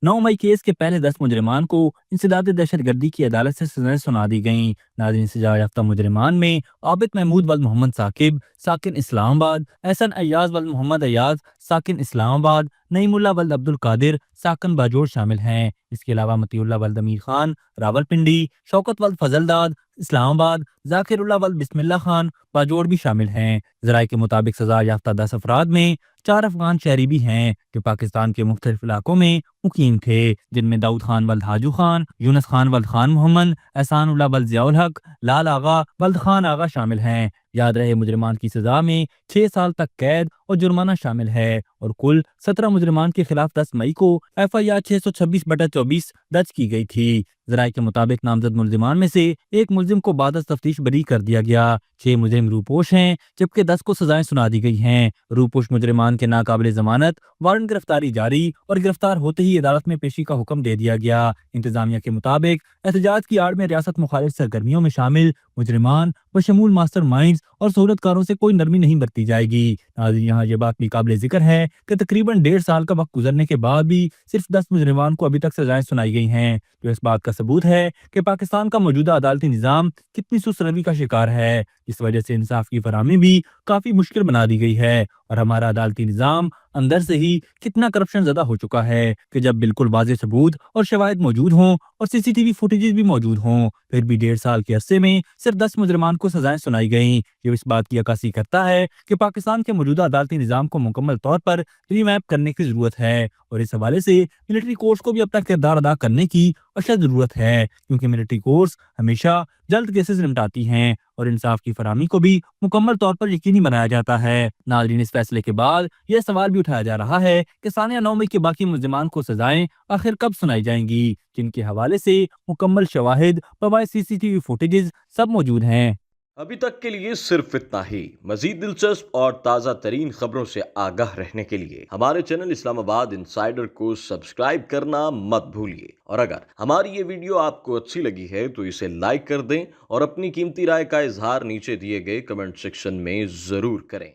9 मई case के पहले 10 मुजरिमान को इंसदाद दहशत गर्दी की अदालत से सजाएं सुना दी गईं। नाज़रीन, सजा याफ्ता मुजरिमान में आबिद महमूद वल्द मोहम्मद साकिब साकिन इस्लामाबाद, एहसन अय्याज वल्द मोहम्मद अय्याज साकिन इस्लामाबाद, नईमुल्ला वल्द अब्दुल कादिर साकिन बाजोड़ शामिल हैं। इसके अलावा मतीउल्लाह वल्द अमीर खान रावलपिंडी, शौकत वल्द फजलदाद इस्लामाबाद, जाकिरुल्लाह वल्द बिस्मिल्लाह खान बाजोड़ भी शामिल हैं। जराये के मुताबिक सजा याफ्ता 10 अफराद में 4 अफगान शहरी भी हैं जो पाकिस्तान के मुख्तलिफ इलाकों में मुकीम थे, जिनमें दाऊद खान वल्द हाजू खान, यूनुस खान वल्द खान मोहम्मद, एहसानुल्लाह वल्द जियाउल हक, लाल आगा वल्द खान आगा शामिल हैं। याद रहे, मुजरिमान की सजा में 6 साल तक कैद और जुर्माना शामिल है और कुल 17 मुजरिमान के खिलाफ 10 मई को FIR 626/24 दर्ज की गई थी। जराये के मुताबिक नामजद मुलजिमान में से एक मुलजिम को बाद तफ्तीश बरी कर दिया गया। 6 मुजरिम रूपोश हैं जबकि 10 को सजाएं सुना दी गई हैं। रूपोश मुजरिमान के नाकाबिले जमानत वारंट गिरफ्तारी जारी और गिरफ्तार होते ही अदालत में पेशी का हुक्म दे दिया गया। इंतजामिया के मुताबिक एहतजाज की आड़ में रियासत मुखालिफ सरगर्मियों में शामिल मुजरिमान बशमूल मास्टर माइंड्स और सहूलतकारों से कोई नरमी नहीं बरती जाएगी। नाज़रीन, यहाँ ये बात भी काबिल जिक्र है कि तकरीबन 1.5 साल का वक्त गुजरने के बाद भी सिर्फ 10 मुजरिमान को अभी तक सजाएं सुनाई गई हैं, जो इस बात का सबूत है कि पाकिस्तान का मौजूदा अदालती निज़ाम कितनी सुस्त रवि का शिकार है। इस वजह से इंसाफ की फराहमी भी काफी मुश्किल बना दी गई है और हमारा अदालती निज़ाम अंदर से ही कितना करप्शन ज़दा हो चुका है कि जब बिल्कुल वाज़ेह सबूत और शवाहिद मौजूद हों और CCTV फुटेजेस भी मौजूद हों, फिर भी 1.5 साल के अरसे में सिर्फ 10 मुजरिमान को सजाएं सुनाई गईं। ये इस बात की अक्कासी करता है कि पाकिस्तान के मौजूदा अदालती निज़ाम को मुकम्मल तौर पर रीमैप करने की ज़रूरत है और इस हवाले से मिलिट्री कोर्ट्स को भी अपना किरदार अदा करने की अशद ज़रूरत है, क्योंकि मिलिट्री कोर्ट्स हमेशा जल्द केसेस निपटाती हैं और इंसाफ की फराहमी को भी मुकम्मल तौर पर यकीनी बनाया जाता है। नाज़रीन, इस फैसले के बाद यह सवाल भी उठाया जा रहा है कि सानिया 9 मई के बाकी मुल्जिमान को सजाएं आखिर कब सुनाई जाएंगी, जिनके हवाले से मुकम्मल शवाहिद, बवाए CCTV फुटेजेस सब मौजूद हैं। अभी तक के लिए सिर्फ इतना ही। मजीद दिलचस्प और ताज़ा तरीन खबरों से आगाह रहने के लिए हमारे चैनल इस्लामाबाद इंसाइडर को सब्सक्राइब करना मत भूलिए। और अगर हमारी ये वीडियो आपको अच्छी लगी है तो इसे लाइक कर दें और अपनी कीमती राय का इजहार नीचे दिए गए कमेंट सेक्शन में ज़रूर करें।